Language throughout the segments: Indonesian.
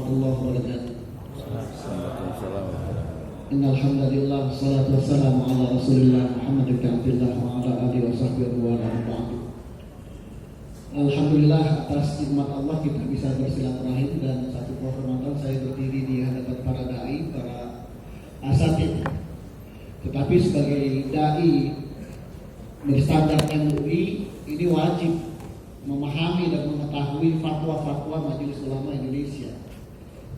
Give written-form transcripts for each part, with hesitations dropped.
warahmatullahi wabarakatuh. Waalaikumsalam. Innal hamdalillah wassalatu wassalamu ala Rasulillah Muhammad bin Abdullah wa ala alihi washabbihi wa ala. Alhamdulillah atas nikmat Allah kita bisa bersilaturahim dan satu kehormatan saya berdiri di hadapan para dai, para asatidz. Tetapi sebagai dai berstandar MUI ini wajib memahami dan mengetahui fatwa-fatwa Majelis Ulama Indonesia.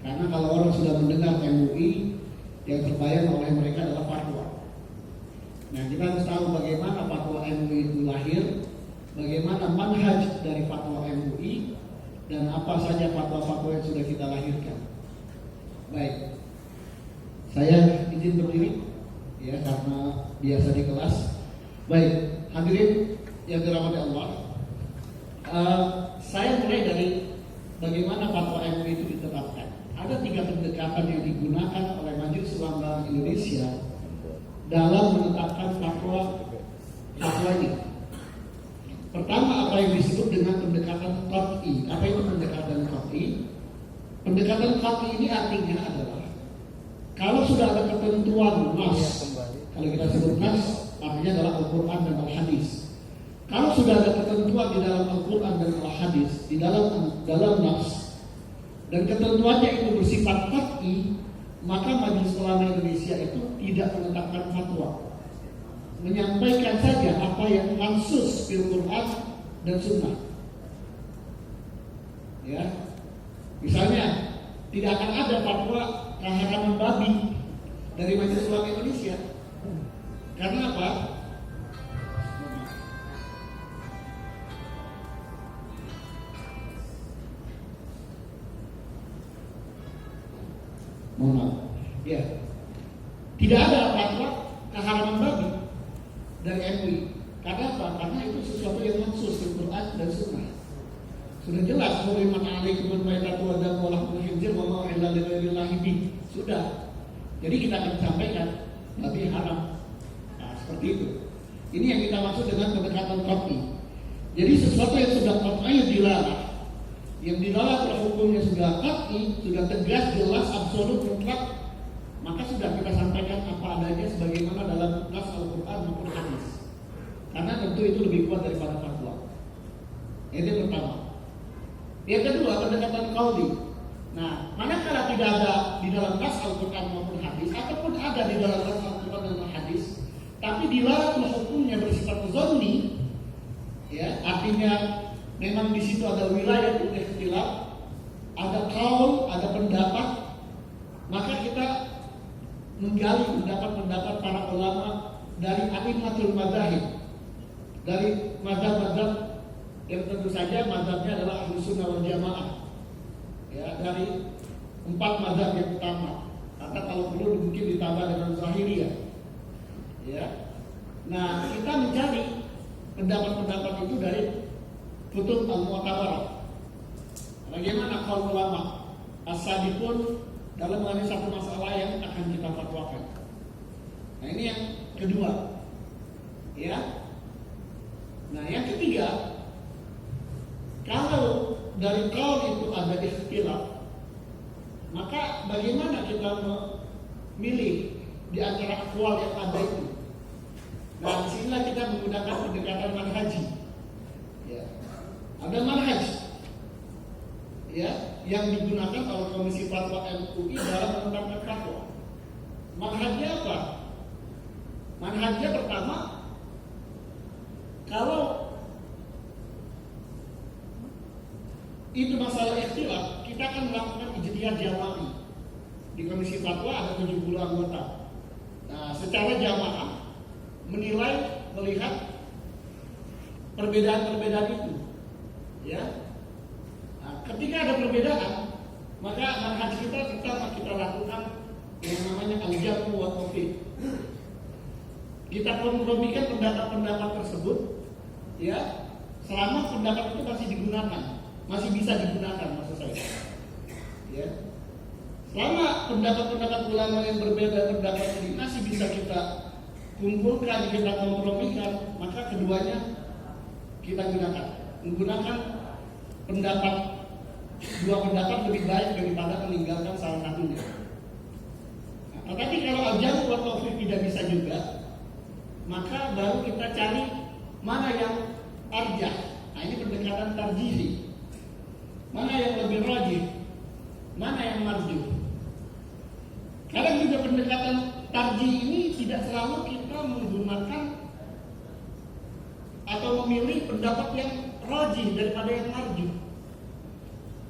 Karena kalau orang sudah mendengar MUI, yang terbayang oleh mereka adalah fatwa. Nah, kita harus tahu bagaimana fatwa MUI itu lahir, bagaimana manhaj dari fatwa MUI, dan apa saja fatwa-fatwa yang sudah kita lahirkan. Baik, saya izin berdiri ya karena biasa di kelas. Baik, hadirin yang dirahmati Allah, saya mulai dari bagaimana fatwa MUI itu ditetapkan. Ada 3 pendekatan yang digunakan oleh Majelis Ulama Indonesia dalam menetapkan fatwa ini. Pertama, apa yang disebut dengan pendekatan qat'i. Apa itu pendekatan qat'i? Pendekatan qat'i ini artinya adalah kalau sudah ada ketentuan nas, kalau kita sebut nas artinya adalah Al-Quran dan Al-Hadis. Kalau sudah ada ketentuan di dalam Al-Quran dan Al-Hadis, di dalam nas, dan ketentuannya itu bersifat qat'i, maka Majelis Ulama Indonesia itu tidak menetapkan fatwa, menyampaikan saja apa yang mansus fil Quran dan Sunnah. Ya, misalnya tidak akan ada fatwa keharaman babi dari Majelis Ulama Indonesia. Karena apa? Mohon maaf. Ya, tidak ada fatwa keharaman babi dari MUI. Karena apa? Karena itu sesuatu yang mansus di Quran dan Sunnah. Sudah jelas hurimat alaikum al-maitatu wa damu wa lahmul khinzir wa ma uhilla li ghairillahi bih. Sudah. Jadi kita akan sampaikan babi haram. Nah, seperti itu. Ini yang kita maksud dengan pendekatan qat'i. Jadi sesuatu yang sudah qat'i dilarang, yang dilarang hukumnya sudah qat'i, sudah tegas, jelas, absolut, mutlak, maka sudah kita sampaikan apa adanya sebagaimana dalam nas Al-Quran maupun hadis. Karena tentu itu lebih kuat daripada fatwa. Itu yang pertama. Yang kedua, pendekatan qauli. Nah, manakala tidak ada di dalam nas Al-Quran maupun hadis, ataupun ada di dalam nas Al-Quran dan hadis, tapi dilarang hukumnya bersifat zonni, ya, artinya memang di situ ada wilayah ikhtilaf, ada qaul, ada pendapat, maka kita menggali pendapat-pendapat para ulama dari a'immatul madzhab, dari mazhab-mazhab yang tentu saja mazhabnya adalah Ahlus Sunnah wal Jamaah. Ya, dari 4 mazhab yang utama. Atau kalau perlu mungkin ditambah dengan Zahiriyah. Ya. Nah, kita mencari pendapat-pendapat itu dari kutub al-mu'tabarah. Bagaimana qaul ulama as-sabiqun dalam mengenai satu masalah yang akan kita fatwakan. Nah, ini yang kedua. Ya. Nah, yang ketiga, kalau dari qaul itu ada ikhtilaf, maka bagaimana kita memilih di antara aqwal yang ada itu? Nah, disinilah kita menggunakan pendekatan manhaji. Ya. Ada manhaj, ya, yang digunakan oleh Komisi Fatwa MUI dalam menetapkan fatwa. Manhajnya apa? Manhajnya pertama, kalau itu masalah ikhtilaf, kita akan melakukan ijtihad jama'i. Di Komisi Fatwa ada 70 anggota. Nah, secara jamaah menilai, melihat perbedaan-perbedaan itu. Ya. Nah, ketika ada perbedaan, maka manhaj kita lakukan yang namanya al-jam'u wa tawfiq. Kita kompromikan pendapat-pendapat tersebut, ya, selama pendapat itu masih digunakan, masih bisa digunakan, maksud saya. Ya. Selama pendapat-pendapat ulama yang berbeda pendapat ini masih bisa kita kumpulkan, kita kompromikan, maka keduanya kita gunakan. Menggunakan pendapat, dua pendapat lebih baik daripada meninggalkan jauh wa taufik tidak bisa juga, maka baru kita cari mana yang arjah. Nah, ini pendekatan tarjihi. Mana yang lebih rajih, mana yang marjuh. Kadang juga pendekatan tarjih ini tidak selalu kita menggunakan atau memilih pendapat yang rajih daripada yang marjuh.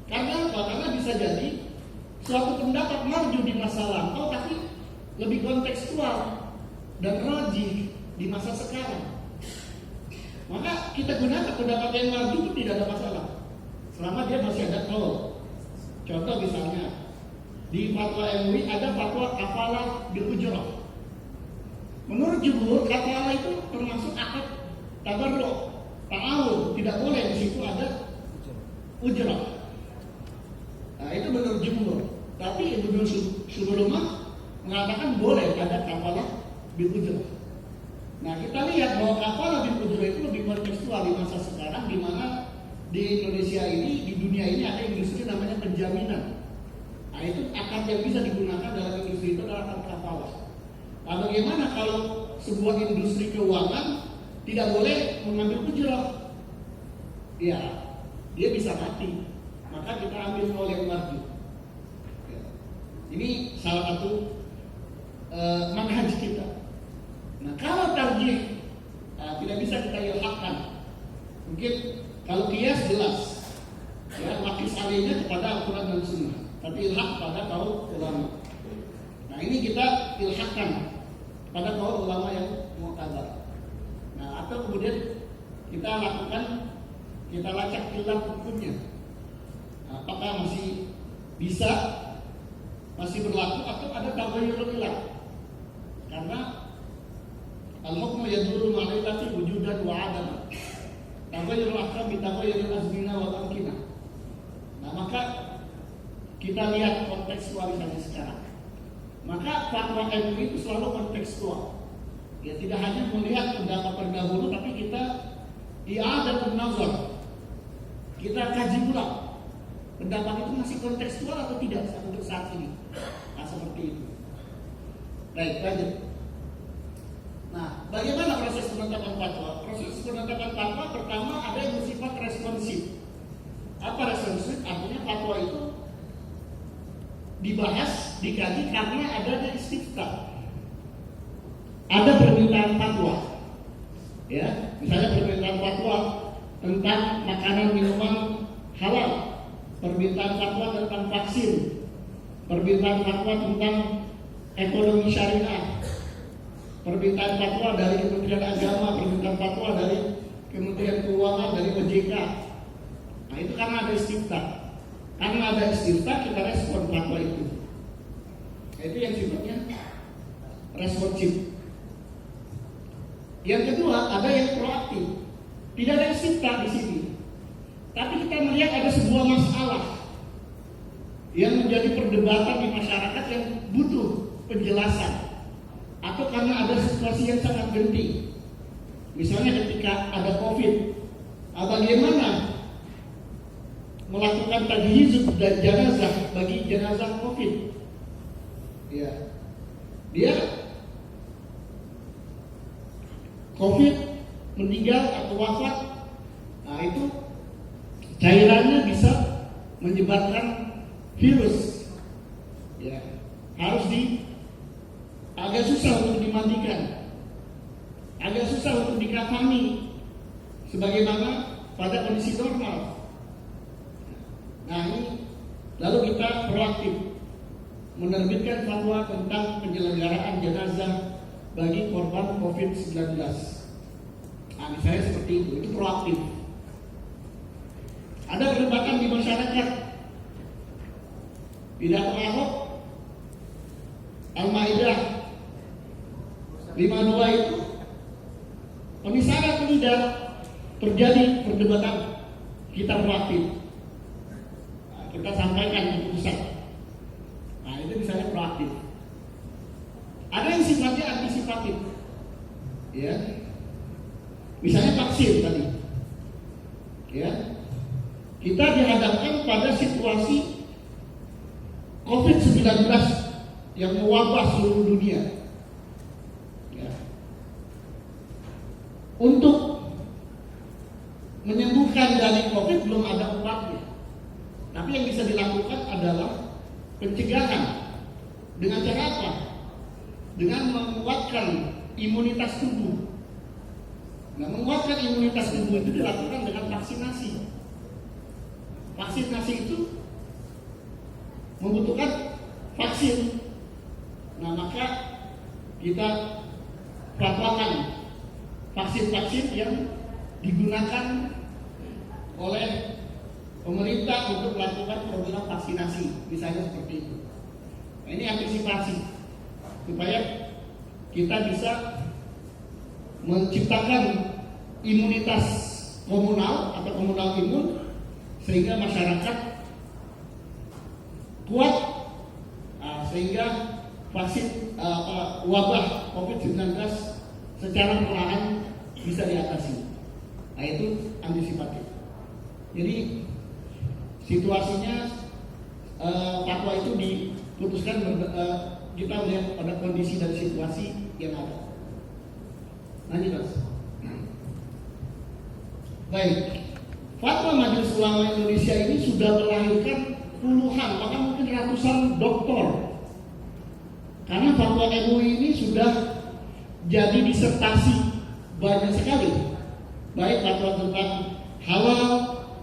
Karena apa? Karena bisa jadi suatu pendapat marjuh di masa lampau tapi lebih kontekstual dan rajih di masa sekarang. Maka kita gunakan pendapat yang marjuh itu tidak ada masalah, selama dia masih ada qaul. Contoh misalnya di fatwa MUI ada fatwa kafalah bil ujrah. Menurut jumhur kafalah itu termasuk akad tabarruk, ta'awun, tidak boleh di situ ada ujrah. Nah, itu menurut jumhur. Tapi Ibnu Syurulumah mengatakan boleh ada kafalah bil ujrah. Nah, kita lihat bahwa kafalah bil ujrah itu lebih kontekstual di masa sekarang, di mana di Indonesia ini, di dunia ini ada industri namanya penjaminan. Nah, itu akad yang bisa digunakan dalam industri itu adalah akad kafalah. Nah, bagaimana kalau sebuah industri keuangan tidak boleh mengambil ujrah? Ya, dia bisa mati. Maka kita ambil qaul yang marjuh. Ini salah satu manhaj kita. Nah, kalau tarjih tidak bisa kita ilhaqkan. Mungkin kalau qiyas jelas, ya, makis alihnya kepada Al-Quran dan Sunnah, tapi ilhaq pada kaul ulama. Nah, ini kita ilhaqkan pada kaul ulama yang mu'tabar. Nah, atau kemudian kita lakukan, kita lacak ilah hukumnya. Nah, apakah masih bisa, masih berlaku, atau ada taghayyurul ilah? Karena al-hukmu yaduru ma'ilati wujudan wa adama. Taghayyurul ahkam bi taghayyuril azmina wal amkinah. Nah, maka kita lihat kontekstualisasi sekarang. Maka fatwa MUI itu selalu kontekstual. Ya, tidak hanya melihat pendapat terdahulu, tapi kita i'adatun nazar. Kita kaji ulang. Pendapat itu masih kontekstual atau tidak untuk saat ini. Nah, seperti itu. Baik, lanjut. Nah, bagaimana proses penetapan fatwa? Proses penetapan fatwa pertama ada yang bersifat responsif. Apa responsif? Artinya fatwa itu dibahas, dikaji karena adanya istifta. Ada permintaan fatwa. Ya, misalnya permintaan fatwa tentang makanan minuman halal, permintaan fatwa tentang vaksin, permintaan fatwa tentang ekonomi syariah, permintaan fatwa dari Kementerian Agama, permintaan fatwa dari Kementerian Keuangan, dari OJK. Nah, itu karena ada istifta. Karena ada istifta, kita respon fatwa itu. Nah, itu yang sifatnya responsif. Yang kedua, ada yang proaktif. Tidak ada istifta di sini, tapi kita melihat ada sebuah masalah yang menjadi perdebatan di masyarakat yang butuh penjelasan, atau karena ada situasi yang sangat genting. Misalnya ketika ada COVID, bagaimana melakukan tajhizub dan jenazah bagi jenazah COVID? Ya, dia COVID meninggal atau wafat, nah itu cairannya bisa menyebarkan virus. Ya, harus agak susah untuk dimandikan, agak susah untuk dikafani sebagaimana pada kondisi normal. Nah, ini lalu kita proaktif menerbitkan fatwa tentang penyelenggaraan jenazah bagi korban COVID-19. Nah, misalnya seperti itu proaktif. Ada perdebatan di masyarakat. Pidato Ahok Al-Maidah 52 itu pemisahan atau tidak, terjadi perdebatan, kita proaktif. Nah, kita sampaikan keputusan. Nah, itu misalnya proaktif. Ada yang sifatnya antisipatif. Ya. Misalnya vaksin tadi. Ya. Kita dihadapkan pada situasi COVID-19 yang mewabah seluruh dunia. bukan dari COVID belum ada obatnya. Tapi yang bisa dilakukan adalah pencegahan. Dengan cara apa? Dengan menguatkan imunitas tubuh. Nah, menguatkan imunitas tubuh itu dilakukan dengan vaksinasi. Vaksinasi itu membutuhkan vaksin. Nah, maka kita fatwakan vaksin-vaksin yang digunakan oleh pemerintah untuk melakukan program vaksinasi, misalnya seperti itu. Nah, ini antisipasi supaya kita bisa menciptakan imunitas komunal atau komunal imun sehingga masyarakat kuat, sehingga vaksin wabah COVID-19 secara perlahan bisa diatasi. Nah, itu antisipatif. Jadi situasinya fatwa itu diputuskan kita melihat pada kondisi dan situasi yang ada. Lanjut, Mas. Baik, fatwa Majelis Ulama Indonesia ini sudah melahirkan puluhan, bahkan mungkin ratusan doktor. Karena fatwa MUI ini sudah jadi disertasi banyak sekali. Baik fatwa tentang halal,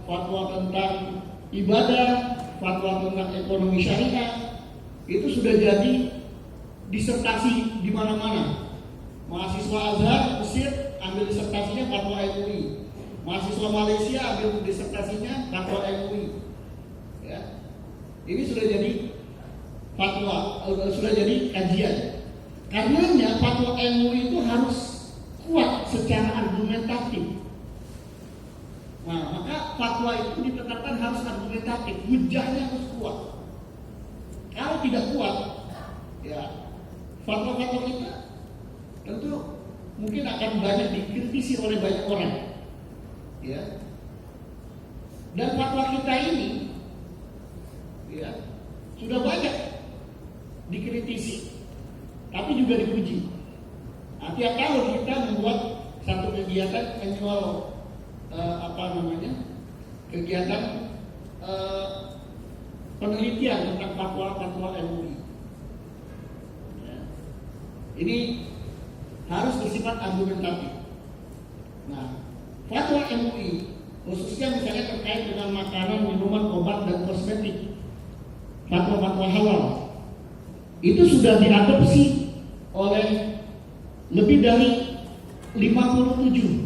fatwa tentang ibadah, fatwa tentang ekonomi syariah, itu sudah jadi disertasi di mana-mana. Mahasiswa Azhar Mesir ambil disertasinya fatwa MUI. Mahasiswa Malaysia ambil disertasinya fatwa MUI. Ya. Ini sudah jadi fatwa, sudah jadi kajian. Karenanya fatwa MUI itu harus kuat secara argumentatif. Nah, maka fatwa itu ditetapkan harus argumentatif, hujahnya harus kuat. Kalau tidak kuat, ya fatwa-fatwa kita tentu mungkin akan banyak dikritisi oleh banyak orang, ya. Dan fatwa kita ini, ya, sudah banyak dikritisi, tapi juga dipuji. Nah, tiap tahun kita membuat satu kegiatan annual kegiatan penelitian tentang fatwa-fatwa MUI. Ya. Ini harus bersifat argumentatif. Nah, fatwa MUI khususnya misalnya terkait dengan makanan, minuman, obat, dan kosmetik, fatwa-fatwa halal, itu sudah diadopsi oleh lebih dari 57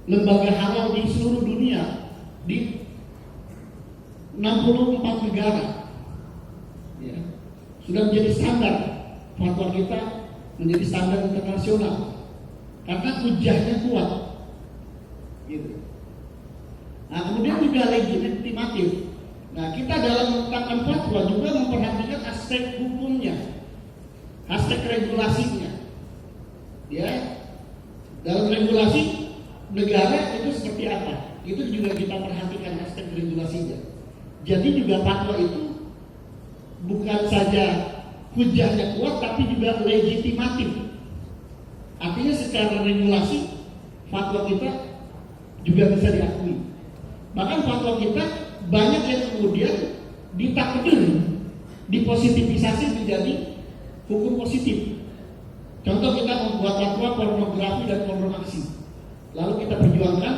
lembaga halal di seluruh dunia, di 64 negara. Ya. Sudah menjadi standar, fatwa kita menjadi standar internasional karena hujahnya kuat. Gitu. Nah, kemudian juga legitimatif. Nah, kita dalam menetapkan fatwa juga memperhatikan aspek hukumnya, aspek regulasinya. Ya, dalam regulasi negara itu seperti apa? Itu juga kita perhatikan aspek regulasinya. Jadi juga fatwa itu bukan saja hujahnya kuat, tapi juga legitimatif. Artinya secara regulasi fatwa kita juga bisa diakui. Bahkan fatwa kita banyak yang kemudian ditakdir, dipositivisasi menjadi hukum positif. Contoh, kita membuat fatwa pornografi dan pornoaksi, lalu kita perjuangkan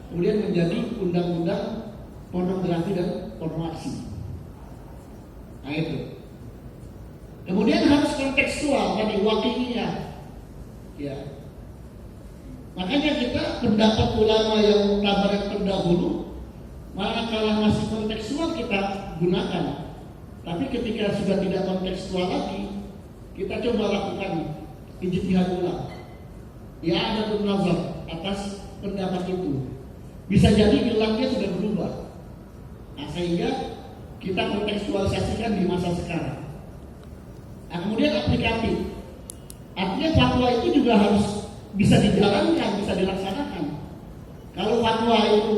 kemudian menjadi undang-undang pornografi dan pornoaksi. Nah, itu. Kemudian harus kontekstual tadi, wakilnya. Ya. Makanya kita pendapat ulama yang muktabar yang terdahulu, manakala masih kontekstual kita gunakan. Tapi ketika sudah tidak kontekstual lagi, kita coba lakukan ijtihad ulang. Ya, ada nazar atas pendapat itu. Bisa jadi nilainya sudah berubah. Nah, sehingga kita kontekstualisasikan di masa sekarang. Nah, kemudian aplikatif. Artinya fatwa itu juga harus bisa dijalankan, bisa dilaksanakan. Kalau fatwa itu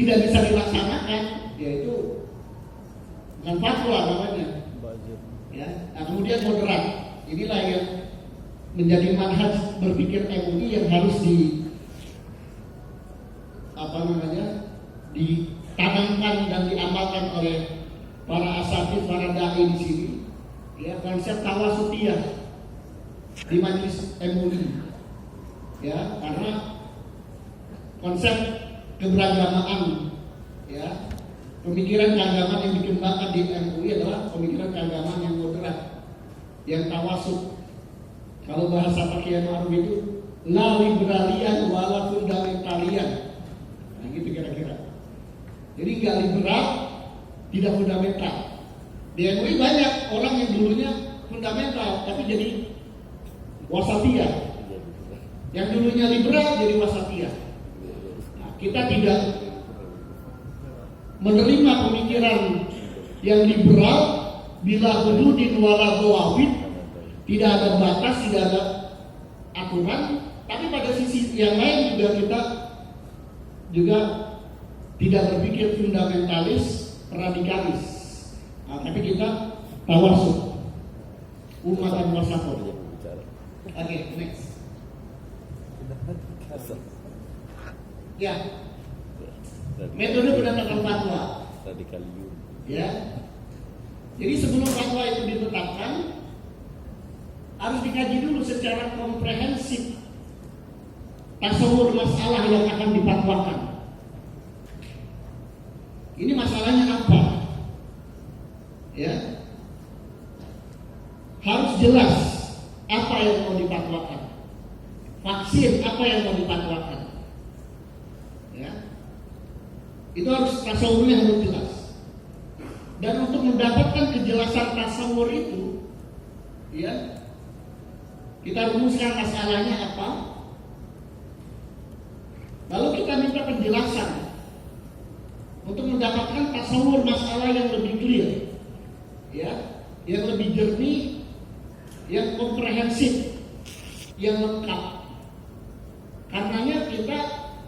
tidak bisa dilaksanakan, yaitu bukan fatwa namanya. Ya. Nah, kemudian moderat. Inilah yang menjadi manhaj berpikir MUI yang harus para asatidz, para dai di sini, ya, konsep tawasutiyah di majelis MUI, ya, karena konsep keberagamaan, ya, pemikiran keagamaan yang dikembangkan di MUI adalah pemikiran keagamaan yang moderat, yang tawasut. Kalau bahasa Pak Kiai Ma'ruf itu la liberalian wala fundamentalian. Nah, gitu kira-kira. Jadi nggak liberal, tidak fundamental. Di MUI banyak orang yang dulunya fundamental tapi jadi wasatiyah. Yang dulunya liberal jadi wasatiyah. Nah, kita tidak menerima pemikiran yang liberal bila hududin wala dhawabit, tidak ada batas, tidak ada aturan, tapi pada sisi yang lain juga kita juga tidak berpikir fundamentalis, radikalis. Nah, tapi kita tawasut, umatan wasatiyah. Oke, next. Ya, metode penetapan fatwa. Radikalium. Ya, jadi sebelum fatwa itu ditetapkan harus dikaji dulu secara komprehensif tasawur masalah yang akan difatwakan. Ini masalahnya apa? Ya, harus jelas apa yang mau difatwakan. Vaksin apa yang mau difatwakan? Ya, itu harus tasawurnya harus jelas. Dan untuk mendapatkan kejelasan tasawur itu, ya, kita rumuskan masalahnya apa, lalu kita minta penjelasan untuk mendapatkan tasawur masalah yang lebih clear, ya, yang lebih jernih, yang komprehensif, yang lengkap. Karenanya kita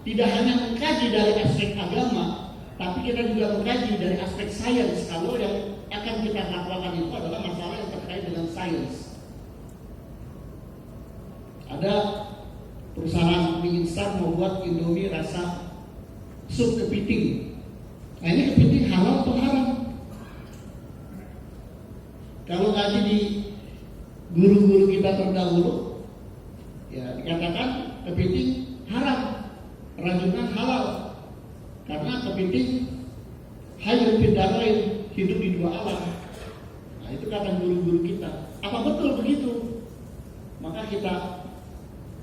tidak hanya mengkaji dari aspek agama, tapi kita juga mengkaji dari aspek sains. Kalau yang akan kita fatwakan itu adalah masalah yang terkait dengan sains. Ada perusahaan mie instan membuat Indomie rasa sup kepiting. Nah, ini kepiting halal atau haram? Kalau ngaji di guru-guru kita terdahulu, ya dikatakan kepiting haram, rajungan halal, karena kepiting hayyun fid darain, hidup di dua alam. Nah, itu kata guru-guru kita. Apa betul begitu? Maka kita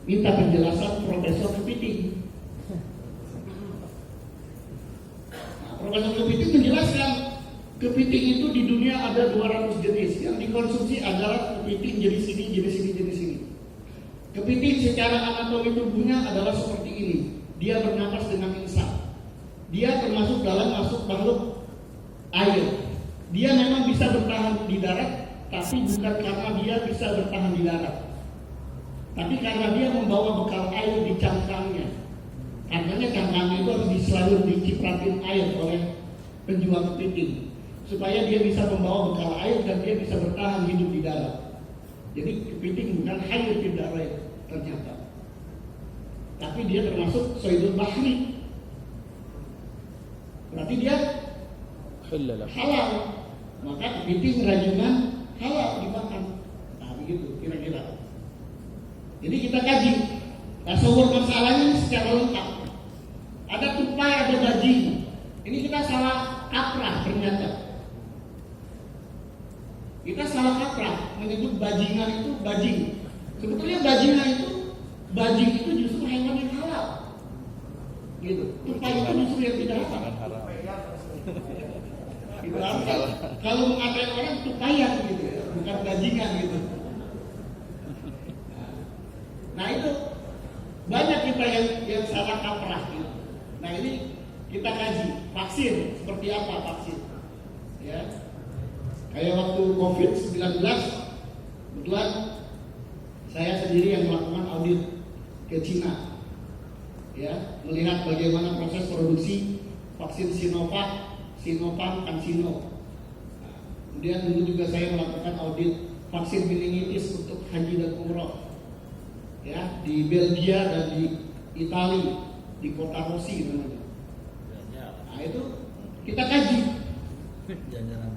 minta penjelasan Profesor Kepiting. Nah, Profesor Kepiting menjelaskan kepiting itu di dunia ada 200 jenis. Yang dikonsumsi adalah kepiting jenis ini, jenis ini, jenis ini. Kepiting secara anatomi tubuhnya adalah seperti ini. Dia bernapas dengan insang. Dia termasuk dalam masuk makhluk air. Dia memang bisa bertahan di darat, tapi bukan karena dia bisa bertahan di darat, tapi karena dia membawa bekal air di cangkangnya. Karenanya cangkangnya itu harus selalu dicipratin air oleh penjual kepiting, supaya dia bisa membawa bekal air dan dia bisa bertahan hidup di darat. Jadi kepiting bukan hayyun fid darain ternyata, tapi dia termasuk soidul bahri. Berarti dia halal, maka kepiting rajungan halal dimakan. Nah, begitu kira-kira. Jadi kita kaji tasawur masalahnya secara lengkap. Ada tupai, ada bajing. Ini kita salah kaprah ternyata. Kita salah kaprah menyebut bajingan itu bajing. Sebetulnya bajing itu justru hewan yang halal. Gitu. Tupai itu justru yang tidak halal. Gitu. Kalau mengatain orang tupayan gitu ya, bukan bajingan gitu. Nah, itu banyak kita yang salah kaprah gitu. Nah, ini kita kaji vaksin seperti apa vaksin, ya. Kayak waktu COVID-19, kebetulan saya sendiri yang melakukan audit ke Cina, ya, melihat bagaimana proses produksi vaksin Sinovac, Sinopharm, CanSino. Nah, kemudian dulu juga saya melakukan audit vaksin meningitis untuk haji dan umroh, ya, di Belgia dan di Italia, di kota Rossi namanya. Nah, itu kita kaji Jajaran.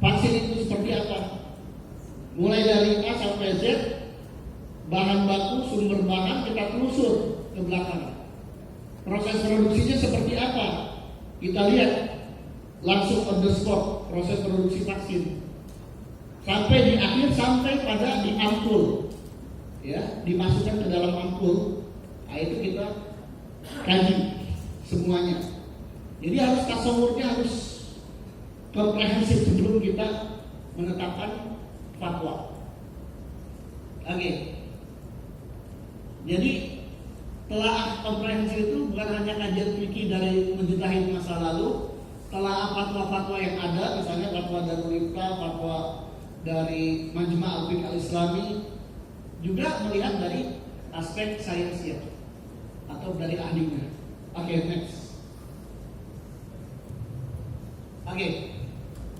Vaksin itu seperti apa? Mulai dari A sampai Z, bahan baku, sumber bahan kita telusur ke belakang. Proses produksinya seperti apa? Kita lihat langsung on the spot proses produksi vaksin. Sampai di akhir, sampai pada di ampul, ya, dimasukkan ke dalam ampul. Nah, itu kita kaji semuanya. Jadi harus tasawurnya harus komprehensif sebelum kita menetapkan fatwa. Oke. Jadi telaah komprehensif itu bukan hanya kajian fikih dari mujtahid masa lalu, telaah fatwa-fatwa yang ada, misalnya fatwa Darul Ifta, fatwa dari Majma' al-Fiqh al-Islami, juga melihat dari aspek sainsnya atau dari ahlinya. Oke, next. Oke,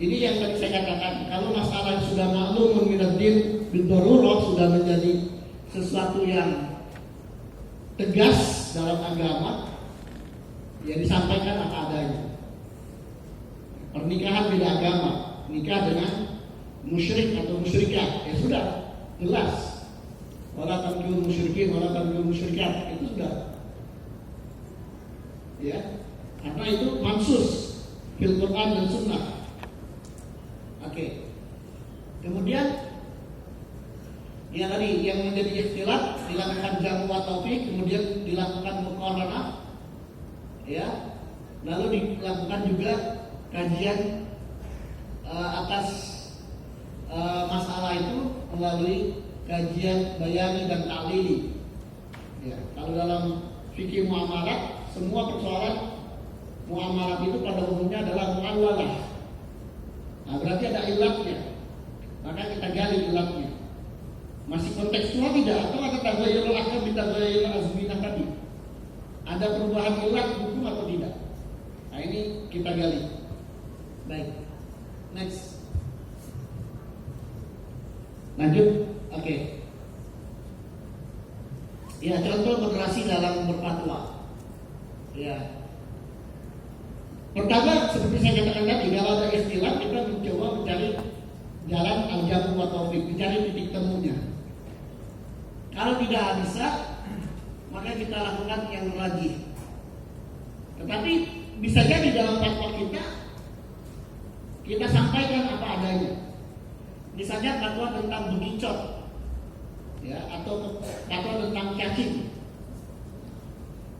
ini yang tadi saya katakan. Kalau masalah sudah maklum minad-din bid-darurah, sudah menjadi sesuatu yang tegas dalam agama, ya disampaikan apa adanya. Pernikahan beda agama, nikah dengan musyrik atau musyrikah, ya sudah jelas. Wala tankiul musyrikin, wala tankiul musyrikat, itu sudah. Ya, karena itu mansus fil Quran dan Sunnah. Oke. Kemudian ya tadi yang menjadi ikhtilaf dilakukan jamu wa taufik, kemudian dilakukan muqaranah, ya. Lalu dilakukan juga kajian atas masalah itu melalui kajian bayani dan ta'lili. Ya, kalau dalam fikih muamalat, semua persoalan muamalat itu pada umumnya adalah mu'awalah. Nah, berarti ada ilatnya. Maka kita gali ilatnya. Masih kontekstual tidak? Atau ada taghayyurul ahkam bi taghayyuril azminah tadi? Ada perubahan ilat hukum atau tidak? Nah, ini kita gali. Baik. Next. Lanjut. Oke. Ya, contoh moderasi dalam berfatwa. Ya. Pertama, seperti saya katakan tadi, kalau ada istilah kita mencoba mencari jalan al-jamu wa taufik, mencari titik temunya. Kalau tidak bisa, maka kita lakukan yang rajih. Tetapi bisa jadi dalam fatwa kita sampaikan apa adanya. Misalnya fatwa tentang bekicot, ya, atau fatwa tentang cacing.